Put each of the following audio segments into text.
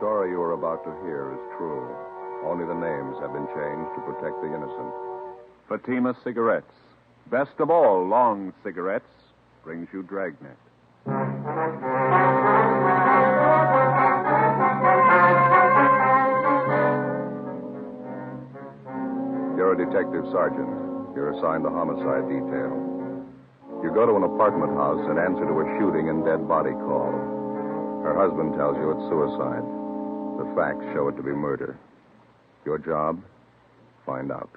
story you are about to hear is true. Only the names have been changed to protect the innocent. Fatima Cigarettes, best of all long cigarettes, brings you Dragnet. You're a detective sergeant. You're assigned the homicide detail. You go to an apartment house and answer to a shooting and dead body call. Her husband tells you it's suicide. The facts show it to be murder. Your job? Find out.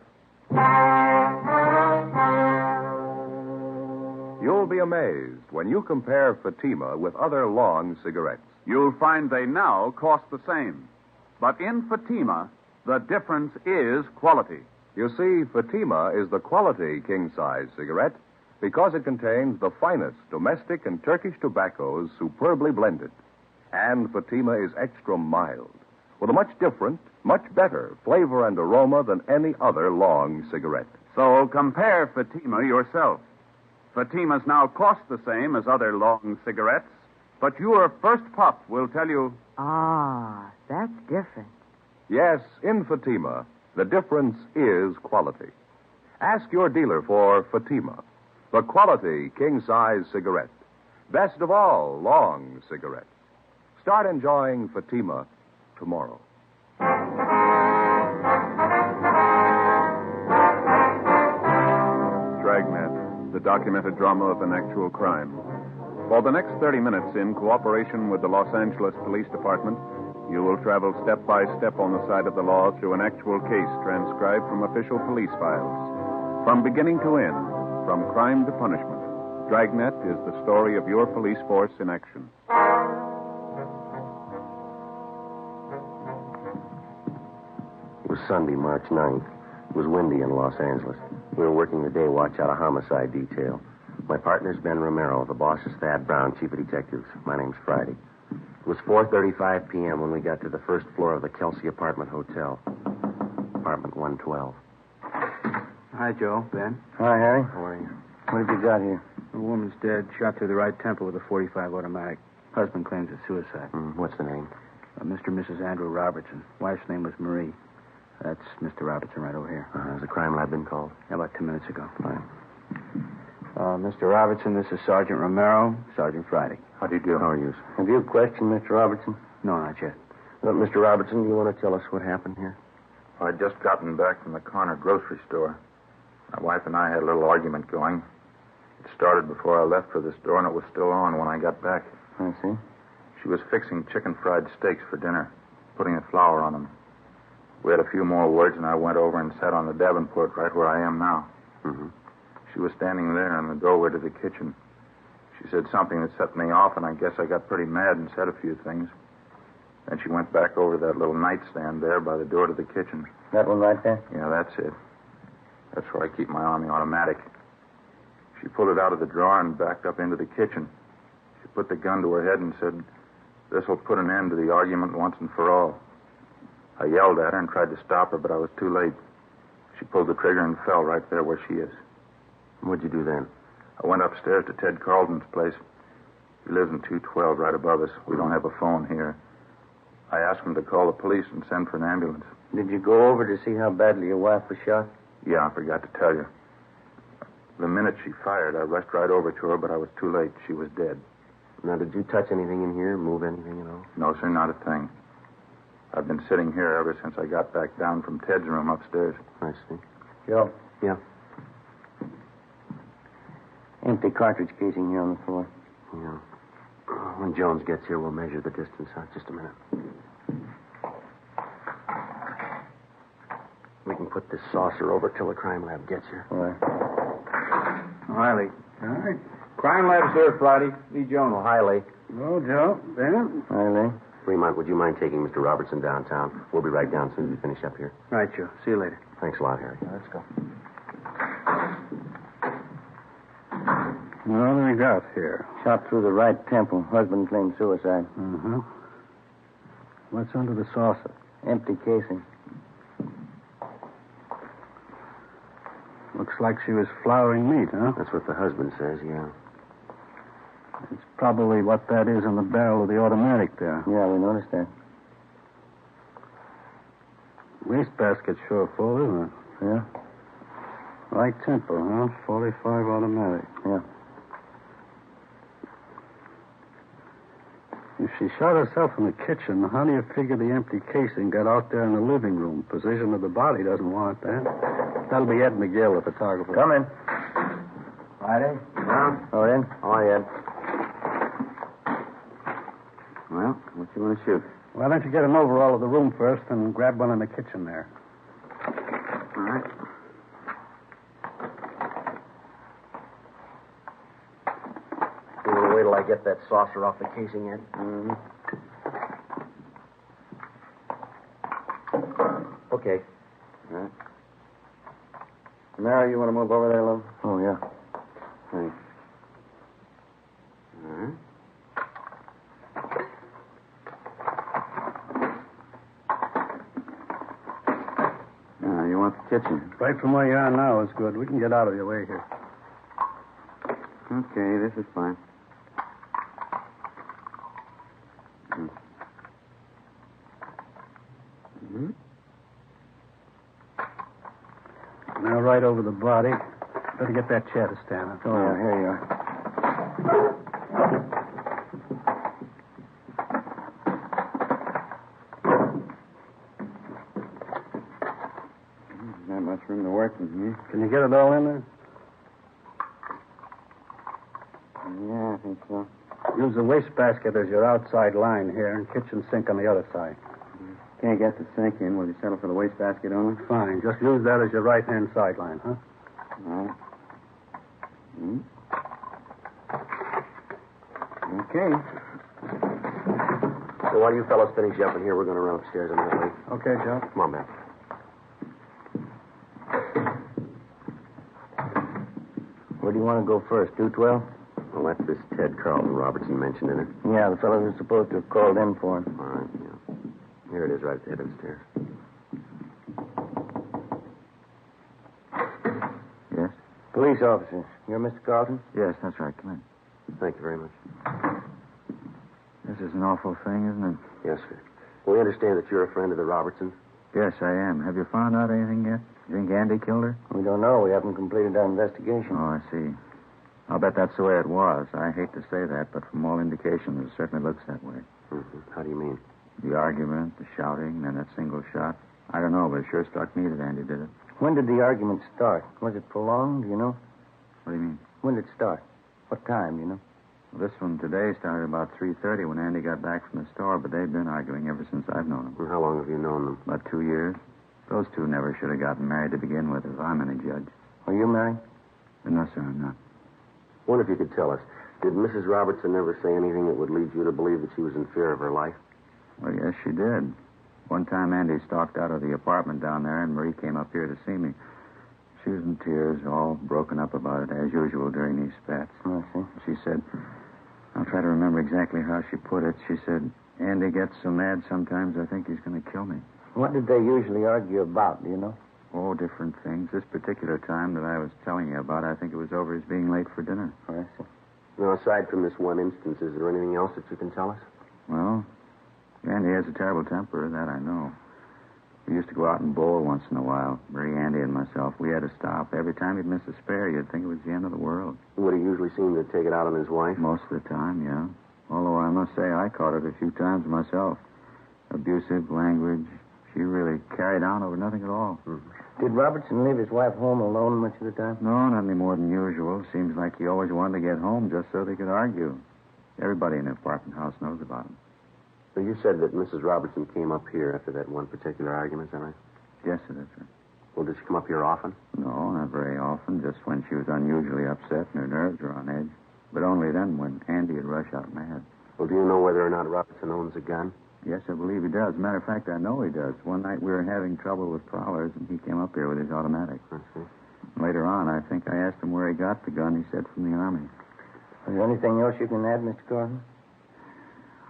You'll be amazed when you compare Fatima with other long cigarettes. You'll find they now cost the same. But in Fatima, the difference is quality. You see, Fatima is the quality king-size cigarette because it contains the finest domestic and Turkish tobaccos superbly blended. And Fatima is extra mild, with a much different, much better flavor and aroma than any other long cigarette. So compare Fatima yourself. Fatimas now cost the same as other long cigarettes, but your first puff will tell you... Ah, that's different. Yes, in Fatima, the difference is quality. Ask your dealer for Fatima, the quality king-size cigarette. Best of all long cigarettes. Start enjoying Fatima tomorrow. Dragnet, the documented drama of an actual crime. For the next 30 minutes, in cooperation with the Los Angeles Police Department, you will travel step by step on the side of the law through an actual case transcribed from official police files. From beginning to end, from crime to punishment, Dragnet is the story of your police force in action. It was Sunday, March 9th. It was windy in Los Angeles. We were working the day watch out of homicide detail. My partner's Ben Romero. The boss is Thad Brown, chief of detectives. My name's Friday. It was 4:35 p.m. when we got to the first floor of the Kelsey Apartment Hotel. Apartment 112. Hi, Joe. Ben. Hi, Harry. How are you? What have you got here? The woman's dead, shot through the right temple with a .45 automatic. Husband claims it's suicide. What's the name? Mr. and Mrs. Andrew Robertson. Wife's name was Marie. That's Mr. Robertson right over here. Has the crime lab been called? About 2 minutes ago. Fine. Mr. Robertson, this is Sergeant Romero, Sergeant Friday. How do you do? How are you? Have you questioned Mr. Robertson? No, not yet. Mr. Robertson, do you want to tell us what happened here? I'd just gotten back from the corner grocery store. My wife and I had a little argument going. It started before I left for the store, and it was still on when I got back. I see. She was fixing chicken fried steaks for dinner, putting the flour on them. We had a few more words, and I went over and sat on the Davenport right where I am now. Mm-hmm. She was standing there in the doorway to the kitchen. She said something that set me off, and I guess I got pretty mad and said a few things. Then she went back over to that little nightstand there by the door to the kitchen. That one right there? Yeah, that's it. That's where I keep my Army automatic. She pulled it out of the drawer and backed up into the kitchen. She put the gun to her head and said, "This'll put an end to the argument once and for all." I yelled at her and tried to stop her, but I was too late. She pulled the trigger and fell right there where she is. What'd you do then? I went upstairs to Ted Carlton's place. He lives in 212 right above us. We don't have a phone here. I asked him to call the police and send for an ambulance. Did you go over to see how badly your wife was shot? Yeah, I forgot to tell you. The minute she fired, I rushed right over to her, but I was too late. She was dead. Now, did you touch anything in here, move anything at all? No, sir, not a thing. I've been sitting here ever since I got back down from Ted's room upstairs. I see. Joe. Yeah. Empty cartridge casing here on the floor. Yeah. When Jones gets here, we'll measure the distance out. Just a minute. We can put this saucer over till the crime lab gets here. All right. Riley. All right. Crime lab's here, Friday. Lee Jones. Oh, hi, Lee. Hello, Joe. Ben? Hi, Lee. Fremont, would you mind taking Mr. Robertson downtown? We'll be right down as soon as we finish up here. Right, Joe. See you later. Thanks a lot, Harry. Let's go. What do we got here? Shot through the right temple. Husband claimed suicide. Mm-hmm. What's under the saucer? Empty casing. Looks like she was flouring meat, huh? That's what the husband says, yeah. It's probably what that is in the barrel of the automatic there. Yeah, we noticed that. Wastebasket's sure full, isn't it? Yeah. Light tempo, huh? 45 automatic. Yeah. If she shot herself in the kitchen, how do you figure the empty casing got out there in the living room? Position of the body doesn't warrant that. That'll be Ed McGill, the photographer. Come in. Friday? Go in. Hi, Ed. Well, what you want to shoot? Why don't you get an overall of the room first and grab one in the kitchen there? All right. You want to wait till I get that saucer off the casing, Ed? Mm-hmm. Okay. All right. Mary, you want to move over there, love? Oh, yeah. Thanks. All right. Now, you want the kitchen? Right from where you are now is good. We can get out of your way here. Okay, this is fine. Mm-hmm. Now, right over the body. Better get that chair to stand up. Oh, yeah, here you are. Not much room to work in here. Can you get it all in there? Yeah, I think so. Use the wastebasket as your outside line here and kitchen sink on the other side. Can't get the sink in. Will you settle for the wastebasket only? Fine. Just use that as your right-hand sideline, huh? All right. Okay. So while you fellas finish up in here, we're going to run upstairs a minute late. Okay, Joe. Come on back. Where do you want to go first? 212? Well, that's this Ted Carlton Robertson mentioned in it. Yeah, the fellow who's supposed to have called in for him. All right, yeah. Here it is, right at the head of the stairs. Yes? Police officer. You're Mr. Carlton? Yes, that's right. Come in. Thank you very much. This is an awful thing, isn't it? Yes, sir. Well, we understand that you're a friend of the Robertsons. Yes, I am. Have you found out anything yet? You think Andy killed her? We don't know. We haven't completed our investigation. Oh, I see. I'll bet that's the way it was. I hate to say that, but from all indications, it certainly looks that way. Mm-hmm. How do you mean? The argument, the shouting, then that single shot. I don't know, but it sure struck me that Andy did it. When did the argument start? Was it prolonged, do you know? What do you mean? When did it start? What time, do you know? Well, this one today started about 3:30 when Andy got back from the store, but they've been arguing ever since I've known them. And how long have you known them? About 2 years. Those two never should have gotten married to begin with, if I'm any judge. Are you married? No, sir, I'm not. Wonder if you could tell us, did Mrs. Robertson ever say anything that would lead you to believe that she was in fear of her life? Well, yes, she did. One time Andy stalked out of the apartment down there, and Marie came up here to see me. She was in tears, all broken up about it, as usual during these spats. I see. She said, I'll try to remember exactly how she put it. She said, Andy gets so mad sometimes I think he's going to kill me. What did they usually argue about, do you know? Oh, different things. This particular time that I was telling you about, I think it was over his being late for dinner. I see. Now, aside from this one instance, is there anything else that you can tell us? Well, Andy has a terrible temper, that I know. We used to go out and bowl once in a while, Marie, Andy, and myself. We had to stop. Every time he'd miss a spare, you'd think it was the end of the world. Would he usually seem to take it out on his wife? Most of the time, yeah. Although I must say I caught it a few times myself. Abusive language. She really carried on over nothing at all. Mm-hmm. Did Robertson leave his wife home alone much of the time? No, not any more than usual. Seems like he always wanted to get home just so they could argue. Everybody in the apartment house knows about him. So you said that Mrs. Robertson came up here after that one particular argument, is that right? Yes, it is, sir. Well, did she come up here often? No, not very often. Just when she was unusually upset and her nerves were on edge. But only then when Andy would rush out mad. Well, do you know whether or not Robertson owns a gun? Yes, I believe he does. Matter of fact, I know he does. One night we were having trouble with prowlers, and he came up here with his automatic. I see. Later on, I think I asked him where he got the gun. He said from the Army. Is there anything else you can add, Mr. Carlton?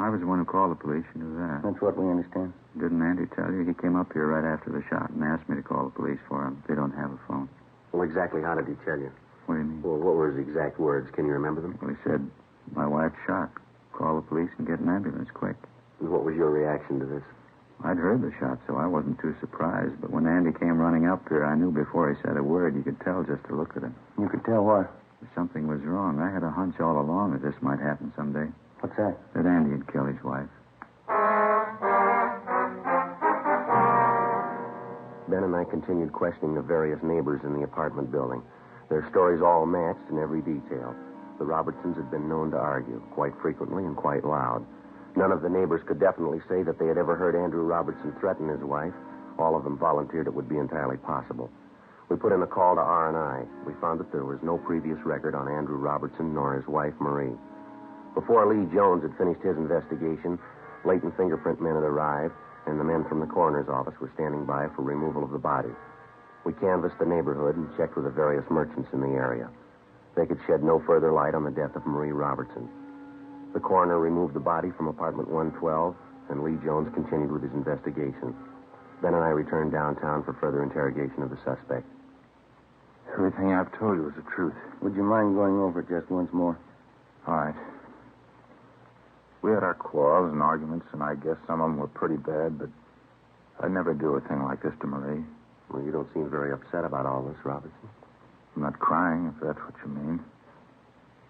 I was the one who called the police. You knew that. That's what we understand. Didn't Andy tell you? He came up here right after the shot and asked me to call the police for him. They don't have a phone. Well, exactly how did he tell you? What do you mean? Well, what were his exact words? Can you remember them? Well, he said, my wife's shot. Call the police and get an ambulance quick. And what was your reaction to this? I'd heard the shot, so I wasn't too surprised. But when Andy came running up here, I knew before he said a word. You could tell just to look at him. You could tell what? Something was wrong. I had a hunch all along that this might happen someday. What's that? That Andy had killed his wife. Ben and I continued questioning the various neighbors in the apartment building. Their stories all matched in every detail. The Robertsons had been known to argue, quite frequently and quite loud. None of the neighbors could definitely say that they had ever heard Andrew Robertson threaten his wife. All of them volunteered it would be entirely possible. We put in a call to R&I. We found that there was no previous record on Andrew Robertson nor his wife, Marie. Before Lee Jones had finished his investigation, latent fingerprint men had arrived, and the men from the coroner's office were standing by for removal of the body. We canvassed the neighborhood and checked with the various merchants in the area. They could shed no further light on the death of Marie Robertson. The coroner removed the body from apartment 112, and Lee Jones continued with his investigation. Ben and I returned downtown for further interrogation of the suspect. Everything I've told you is the truth. Would you mind going over it just once more? All right. We had our quarrels and arguments, and I guess some of them were pretty bad, but I'd never do a thing like this to Marie. Well, you don't seem very upset about all this, Robertson. I'm not crying, if that's what you mean.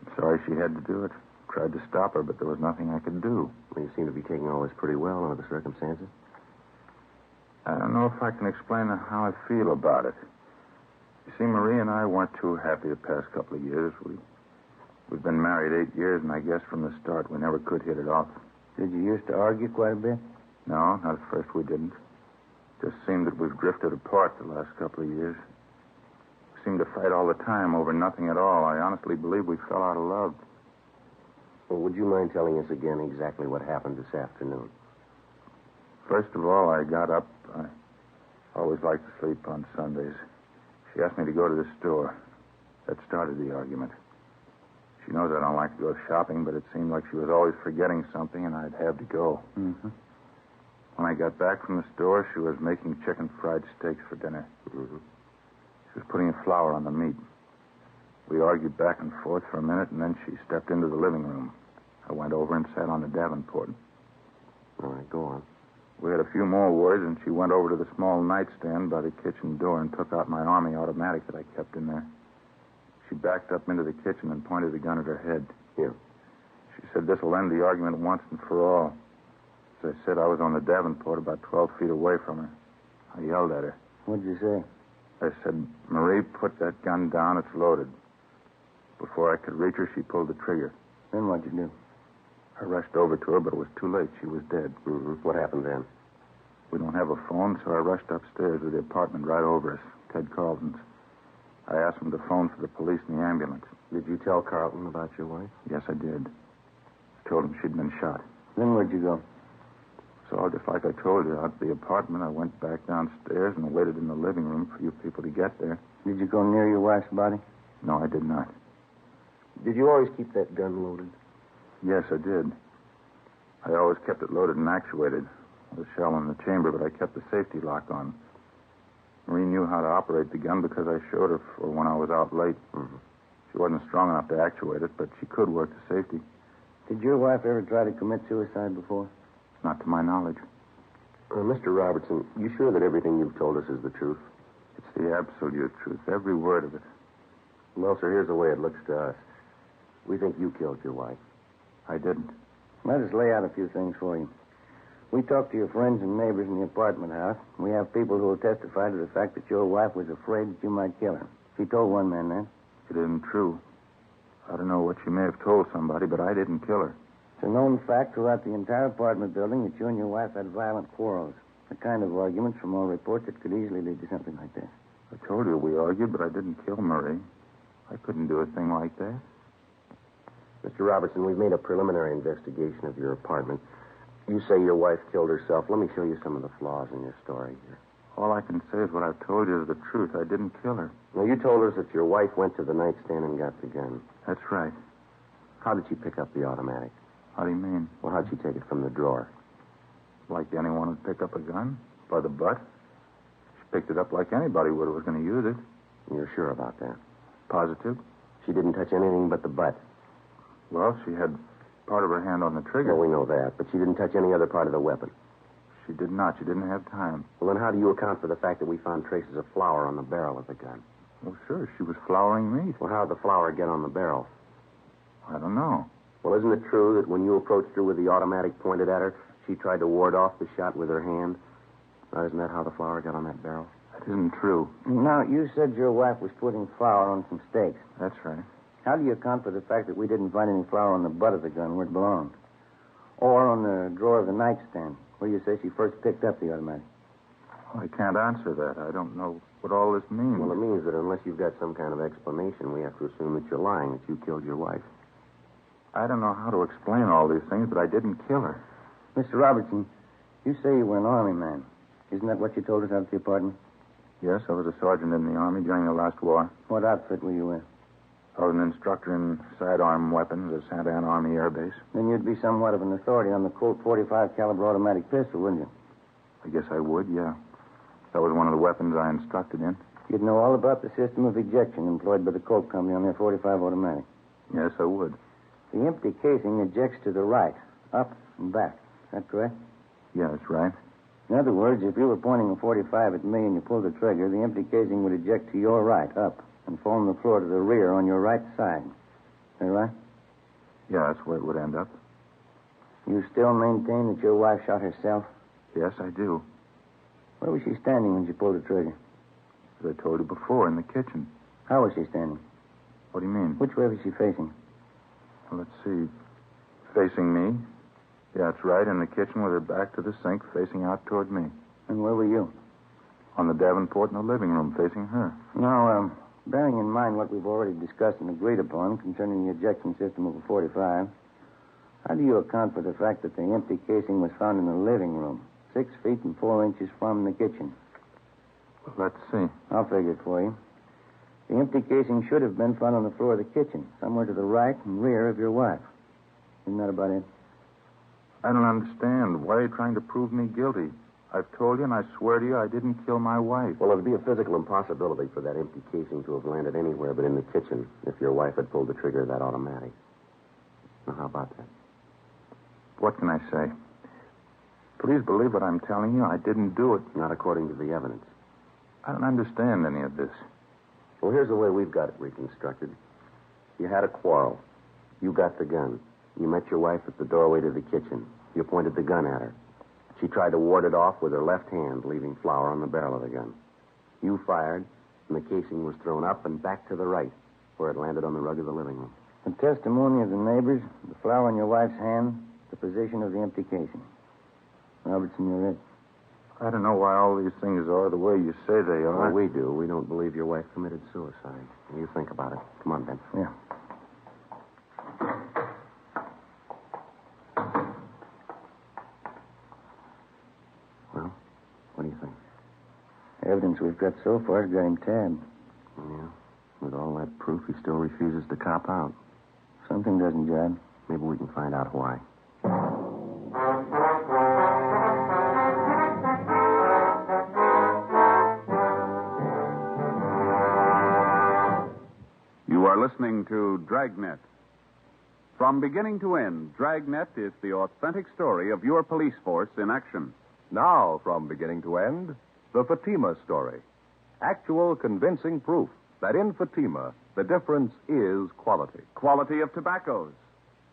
I'm sorry she had to do it. Tried to stop her, but there was nothing I could do. Well, you seem to be taking all this pretty well under the circumstances. I don't know if I can explain how I feel about it. You see, Marie and I weren't too happy the past couple of years. We've been married 8 years, and I guess from the start we never could hit it off. Did you used to argue quite a bit? No, not at first we didn't. Just seemed that we've drifted apart the last couple of years. We seemed to fight all the time over nothing at all. I honestly believe we fell out of love. Well, would you mind telling us again exactly what happened this afternoon? First of all, I got up. I always like to sleep on Sundays. She asked me to go to the store. That started the argument. She knows I don't like to go shopping, but it seemed like she was always forgetting something, and I'd have to go. Mm-hmm. When I got back from the store, she was making chicken fried steaks for dinner. Mm-hmm. She was putting flour on the meat. We argued back and forth for a minute, and then she stepped into the living room. I went over and sat on the Davenport. All right, go on. We had a few more words, and she went over to the small nightstand by the kitchen door and took out my Army automatic that I kept in there. She backed up into the kitchen and pointed the gun at her head. Here. She said this will end the argument once and for all. As I said, I was on the Davenport about 12 feet away from her. I yelled at her. What'd you say? I said, Marie, put that gun down. It's loaded. Before I could reach her, she pulled the trigger. Then what'd you do? I rushed over to her, but it was too late. She was dead. Mm-hmm. What happened then? We don't have a phone, so I rushed upstairs to the apartment right over us, Ted Carlton's. I asked him to phone for the police and the ambulance. Did you tell Carlton about your wife? Yes, I did. I told him she'd been shot. Then where'd you go? So, just like I told you, out to the apartment, I went back downstairs and waited in the living room for you people to get there. Did you go near your wife's body? No, I did not. Did you always keep that gun loaded? Yes, I did. I always kept it loaded and actuated. The shell in the chamber, but I kept the safety lock on. Marie knew how to operate the gun because I showed her for when I was out late. Mm-hmm. She wasn't strong enough to actuate it, but she could work the safety. Did your wife ever try to commit suicide before? Not to my knowledge. Mr. Robertson, you sure that everything you've told us is the truth? It's the absolute truth, every word of it. Well, sir, here's the way it looks to us. We think you killed your wife. I didn't. Let us lay out a few things for you. We talked to your friends and neighbors in the apartment house. We have people who will testify to the fact that your wife was afraid that you might kill her. She told one man that. It isn't true. I don't know what she may have told somebody, but I didn't kill her. It's a known fact throughout the entire apartment building that you and your wife had violent quarrels. The kind of arguments from all reports that could easily lead to something like this. I told you we argued, but I didn't kill Marie. I couldn't do a thing like that. Mr. Robertson, we've made a preliminary investigation of your apartment. You say your wife killed herself. Let me show you some of the flaws in your story here. All I can say is what I've told you is the truth. I didn't kill her. Now, you told us that your wife went to the nightstand and got the gun. That's right. How did she pick up the automatic? How do you mean? Well, how'd she take it from the drawer? Like anyone would pick up a gun? By the butt? She picked it up like anybody would who was going to use it. You're sure about that? Positive. She didn't touch anything but the butt. Well, she had part of her hand on the trigger. Well, we know that, but she didn't touch any other part of the weapon. she did not. She didn't have time. Well, then how do you account for the fact that we found traces of flour on the barrel of the gun? Well, sure, she was flouring meat. Well, how did the flour get on the barrel? I don't know. Well, isn't it true that when you approached her with the automatic pointed at her, she tried to ward off the shot with her hand? Now, isn't that how the flour got on that barrel? That isn't true. Now, you said your wife was putting flour on some steaks. That's right. How do you account for the fact that we didn't find any flour on the butt of the gun where it belonged? Or on the drawer of the nightstand, where you say she first picked up the automatic? Well, I can't answer that. I don't know what all this means. Well, it means that unless you've got some kind of explanation, we have to assume that you're lying, that you killed your wife. I don't know how to explain all these things, but I didn't kill her. Mr. Robertson, you say you were an Army man. Isn't that what you told us out at the apartment? Yes, I was a sergeant in the Army during the last war. What outfit were you with? I was an instructor in sidearm weapons at Santa Ana Army Air Base. Then you'd be somewhat of an authority on the Colt .45 caliber automatic pistol, wouldn't you? I guess I would, yeah. That was one of the weapons I instructed in. You'd know all about the system of ejection employed by the Colt company on their .45 automatic. Yes, I would. The empty casing ejects to the right, up and back. Is that correct? Yeah, that's right. In other words, if you were pointing a .45 at me and you pulled the trigger, the empty casing would eject to your right, up, and fall on the floor to the rear on your right side. Is that right? Yeah, that's where it would end up. You still maintain that your wife shot herself? Yes, I do. Where was she standing when she pulled the trigger? As I told you before, in the kitchen. How was she standing? What do you mean? Which way was she facing? Well, let's see. Facing me. Yeah, that's right, in the kitchen with her back to the sink, facing out toward me. And where were you? On the Davenport in the living room, facing her. Now, bearing in mind what we've already discussed and agreed upon concerning the ejection system of a .45, how do you account for the fact that the empty casing was found in the living room, 6 feet and 4 inches from the kitchen? Well, let's see. I'll figure it for you. The empty casing should have been found on the floor of the kitchen, somewhere to the right and rear of your wife. Isn't that about it? I don't understand. Why are you trying to prove me guilty? I've told you, and I swear to you, I didn't kill my wife. Well, it'd be a physical impossibility for that empty casing to have landed anywhere but in the kitchen if your wife had pulled the trigger of that automatic. Now, how about that? What can I say? Please believe what I'm telling you. I didn't do it. Not according to the evidence. I don't understand any of this. Well, here's the way we've got it reconstructed. You had a quarrel. You got the gun. You met your wife at the doorway to the kitchen. You pointed the gun at her. She tried to ward it off with her left hand, leaving flour on the barrel of the gun. You fired, and the casing was thrown up and back to the right, where it landed on the rug of the living room. The testimony of the neighbors, the flour in your wife's hand, the position of the empty casing. Robertson, you're it. I don't know why all these things are the way you say they are. Well, we do. We don't believe your wife committed suicide. You think about it. Come on, Ben. Yeah. Well, what do you think? Evidence we've got so far has got him tabbed. Yeah. With all that proof, he still refuses to cop out. Something doesn't jibe. Maybe we can find out why. You are listening to Dragnet. From beginning to end, Dragnet is the authentic story of your police force in action. Now, from beginning to end, the Fatima story. Actual convincing proof that in Fatima, the difference is quality. Quality of tobaccos.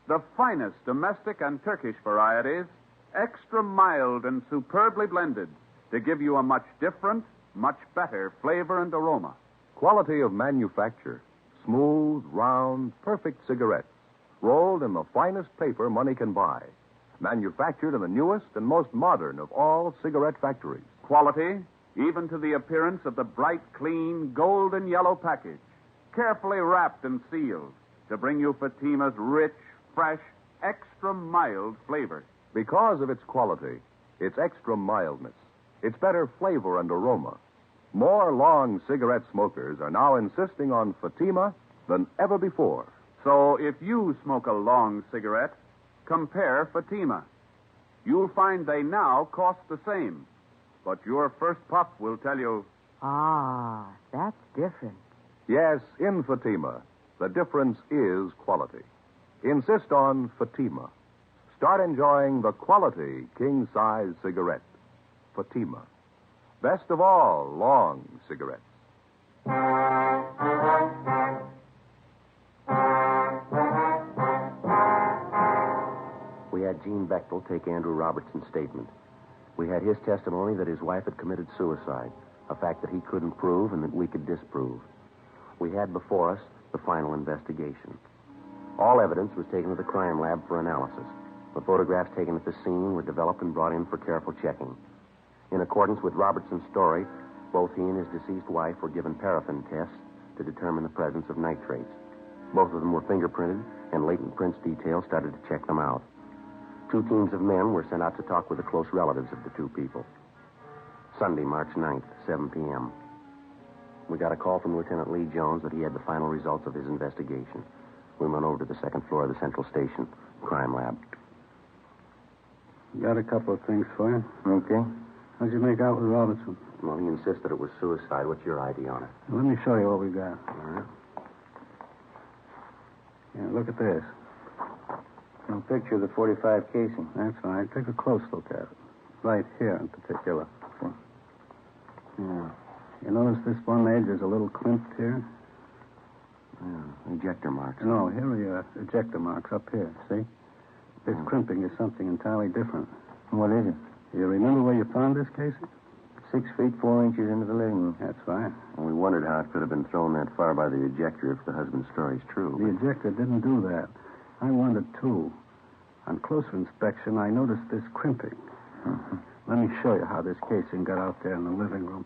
The finest domestic and Turkish varieties, extra mild and superbly blended to give you a much different, much better flavor and aroma. Quality of manufacture. Smooth, round, perfect cigarettes, rolled in the finest paper money can buy. Manufactured in the newest and most modern of all cigarette factories. Quality, even to the appearance of the bright, clean, golden yellow package, carefully wrapped and sealed to bring you Fatima's rich, fresh, extra mild flavor. Because of its quality, its extra mildness, its better flavor and aroma, more long cigarette smokers are now insisting on Fatima than ever before. So if you smoke a long cigarette, compare Fatima. You'll find they now cost the same. But your first puff will tell you... Ah, that's different. Yes, in Fatima, the difference is quality. Insist on Fatima. Start enjoying the quality king-size cigarette. Fatima. Best of all, long cigarettes. We had Gene Bechtel take Andrew Robertson's statement. We had his testimony that his wife had committed suicide, a fact that he couldn't prove and that we could disprove. We had before us the final investigation. All evidence was taken to the crime lab for analysis. The photographs taken at the scene were developed and brought in for careful checking. In accordance with Robertson's story, both he and his deceased wife were given paraffin tests to determine the presence of nitrates. Both of them were fingerprinted, and latent prints detail started to check them out. 2 teams of men were sent out to talk with the close relatives of the 2 people. Sunday, March 9th, 7 p.m. We got a call from Lieutenant Lee Jones that he had the final results of his investigation. We went over to the second floor of the Central Station crime lab. Got a couple of things for you. Okay. How'd you make out with Robertson? Well, he insists that it was suicide. What's your ID on it? Let me show you what we got. All right. Yeah, look at this. A picture of the 45 casing. That's right. Take a close look at it. Right here in particular. Yeah. You notice this one edge is a little crimped here? Yeah, ejector marks. No, here are your ejector marks up here, see? This crimping is something entirely different. What is it? You remember where you found this casing? 6 feet 4 inches into the living room. That's right. Well, we wondered how it could have been thrown that far by the ejector if the husband's story's true. The ejector didn't do that. I wondered, too. On closer inspection, I noticed this crimping. Mm-hmm. Let me show you how this casing got out there in the living room.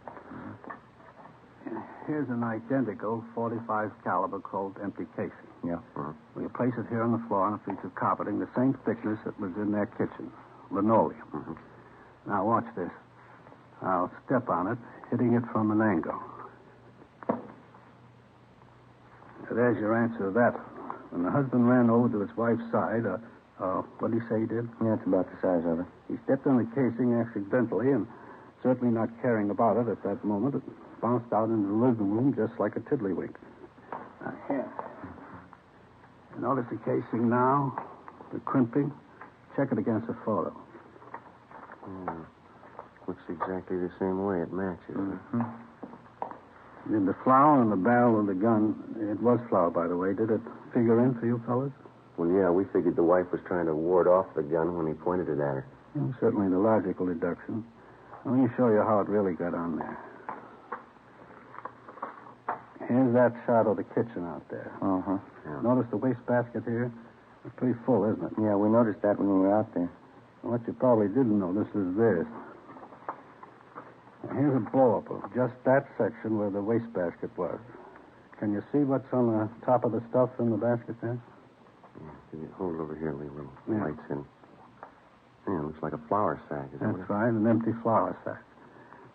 Here's an identical .45 caliber cold empty casing. Yeah. We place it here on the floor on a piece of carpeting, the same thickness that was in their kitchen, linoleum. Mm-hmm. Now watch this. I'll step on it, hitting it from an angle. There's your answer to that. When the husband ran over to his wife's side, what did he say he did? Yeah, it's about the size of it. He stepped on the casing accidentally, and certainly not caring about it at that moment, it bounced out into the living room just like a tiddlywink. Now, here. You notice the casing now? The crimping? Check it against a photo. Looks exactly the same way. It matches. Mm-hmm. Did the flour in the barrel of the gun, it was flour, by the way, did it figure in for you fellas? Well, yeah, we figured the wife was trying to ward off the gun when he pointed it at her. Yeah, certainly the logical deduction. Let me show you how it really got on there. Here's that shot of the kitchen out there. Uh-huh. Yeah. Notice the wastebasket here? It's pretty full, isn't it? Yeah, we noticed that when we were out there. What you probably didn't notice is this. Now, here's a blow-up of just that section where the wastebasket was. Can you see what's on the top of the stuff in the basket there? Yeah, can you hold it over here, Lee? Little Yeah. lights in. Yeah, it looks like a flour sack. Is that what That's right, an empty flour sack.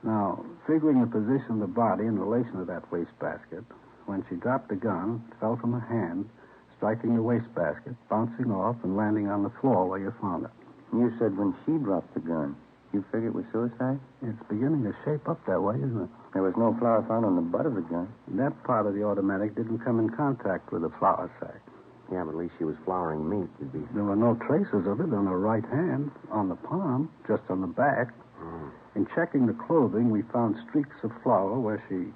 Now, figuring the position of the body in relation to that wastebasket, when she dropped the gun, it fell from her hand, striking the wastebasket, bouncing off, and landing on the floor where you found it. You said when she dropped the gun, you figured it was suicide? It's beginning to shape up that way, isn't it? There was no flour found on the butt of the gun. That part of the automatic didn't come in contact with the flour sack. Yeah, but at least she was flouring meat. It'd be... There were no traces of it on her right hand, on the palm, just on the back. In checking the clothing, we found streaks of flour where she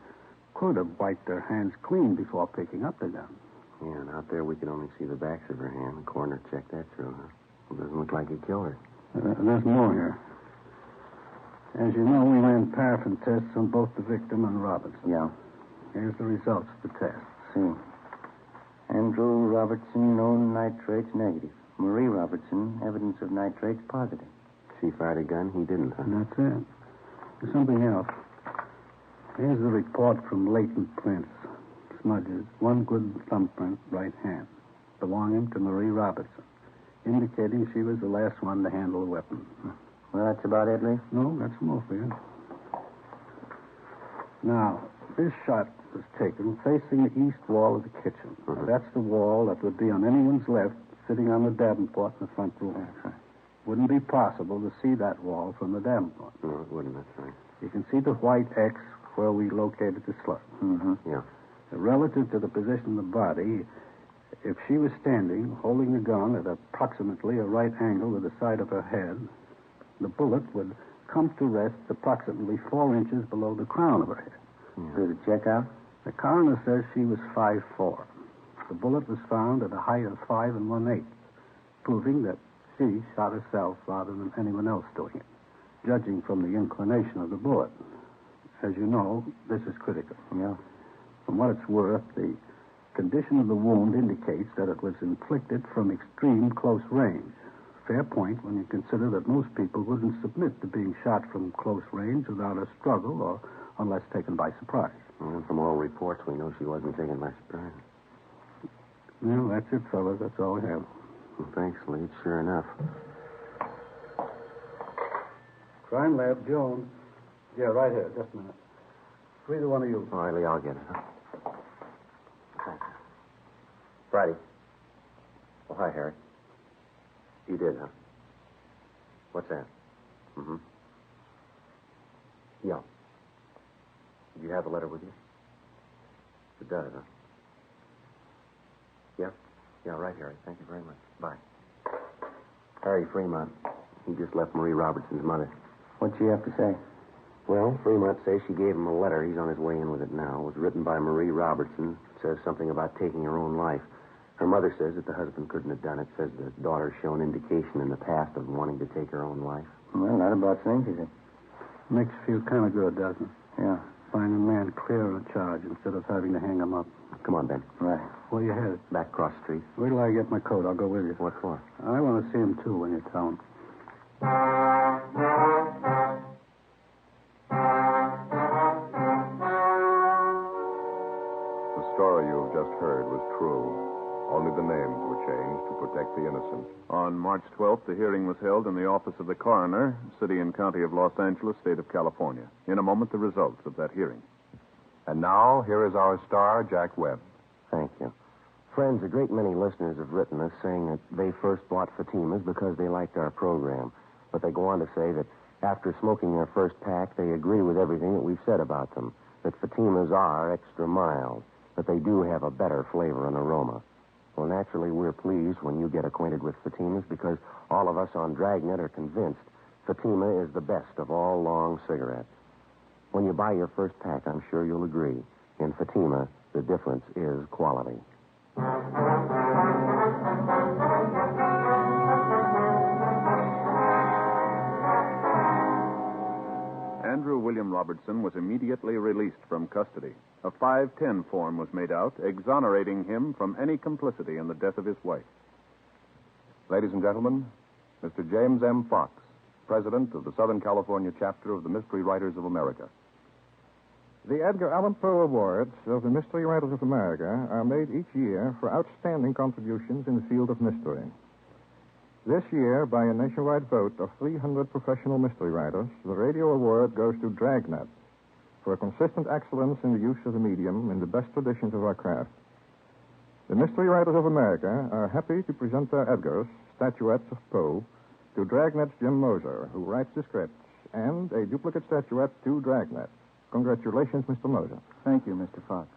could have wiped her hands clean before picking up the gun. Yeah, and out there we could only see the backs of her hand. The coroner checked that through, huh? It doesn't look like he killed her. There's more here. As you know, we ran paraffin tests on both the victim and Robertson. Yeah. Here's the results of the test. See. Andrew Robertson, known nitrates negative. Marie Robertson, evidence of nitrates positive. She fired a gun, he didn't, huh? And that's it. There's something else. Here's the report from latent prints. Smudges. One good thumbprint, right hand, belonging to Marie Robertson, indicating she was the last one to handle a weapon. Well, that's about it, Lee? No, that's more for you. Now, this shot was taken facing the east wall of the kitchen. Mm-hmm. That's the wall that would be on anyone's left, sitting on the davenport in the front room. That's right. Wouldn't be possible to see that wall from the davenport. No, it wouldn't, that's right. You can see the white X where we located the slut. Mm-hmm. Yeah. Relative to the position of the body, if she was standing, holding the gun at approximately a right angle to the side of her head, the bullet would come to rest approximately 4 inches below the crown of her head. Did it check out? The coroner says she was 5'4". The bullet was found at a height of 5 1/8, proving that she shot herself rather than anyone else doing it, judging from the inclination of the bullet. As you know, this is critical. Yeah. From what it's worth, the condition of the wound indicates that it was inflicted from extreme close range. Fair point when you consider that most people wouldn't submit to being shot from close range without a struggle or unless taken by surprise. Well, from all reports, we know she wasn't taken by surprise. Well, that's it, fellas. That's all we have. Well, thanks, Lee. Sure enough. Crime Lab, Jones. Yeah, right here. Just a minute. Either one of you. All right, Lee, I'll get it, huh? Thanks. Friday. Oh, hi, Harry. You did, huh? What's that? Mm-hmm. Yeah. Do you have the letter with you? It does, huh? Yeah? Yeah, right, Harry. Thank you very much. Bye. Harry Fremont. He just left Marie Robertson's mother. What'd she have to say? Well, Fremont says she gave him a letter. He's on his way in with it now. It was written by Marie Robertson. It says something about taking her own life. Her mother says that the husband couldn't have done it. Says the daughter's shown indication in the past of wanting to take her own life. Well, not about things, is it? Makes you feel kind of good, doesn't it? Yeah. Find a man clear of a charge instead of having to hang him up. Come on, Ben. Right. Where you headed? Back cross street. Wait till I get my coat. I'll go with you. What for? I want to see him, too, when you tell him. The story you've just heard was true. Only the names were changed to protect the innocent. On March 12th, the hearing was held in the office of the coroner, City and County of Los Angeles, State of California. In a moment, the results of that hearing. And now, here is our star, Jack Webb. Thank you. Friends, a great many listeners have written us saying that they first bought Fatimas because they liked our program. But they go on to say that after smoking their first pack, they agree with everything that we've said about them. That Fatimas are extra mild. That they do have a better flavor and aroma. Well, naturally, we're pleased when you get acquainted with Fatimas because all of us on Dragnet are convinced Fatima is the best of all long cigarettes. When you buy your first pack, I'm sure you'll agree. In Fatima, the difference is quality. Andrew William Robertson was immediately released from custody. A 510 form was made out, exonerating him from any complicity in the death of his wife. Ladies and gentlemen, Mr. James M. Fox, president of the Southern California chapter of the Mystery Writers of America. The Edgar Allan Poe Awards of the Mystery Writers of America are made each year for outstanding contributions in the field of mystery. This year, by a nationwide vote of 300 professional mystery writers, the radio award goes to Dragnet for consistent excellence in the use of the medium in the best traditions of our craft. The Mystery Writers of America are happy to present their Edgars, statuettes of Poe, to Dragnet's Jim Moser, who writes the scripts, and a duplicate statuette to Dragnet. Congratulations, Mr. Moser. Thank you, Mr. Fox.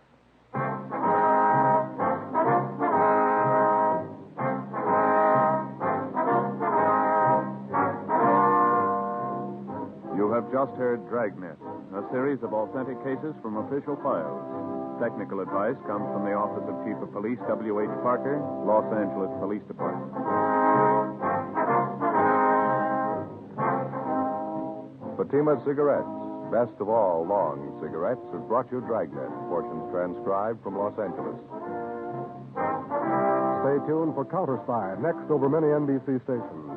You have just heard Dragnet, a series of authentic cases from official files. Technical advice comes from the Office of Chief of Police W.H. Parker, Los Angeles Police Department. Fatima Cigarettes, best of all long cigarettes, has brought you Dragnet, portions transcribed from Los Angeles. Stay tuned for Counter Spy, next over many NBC stations.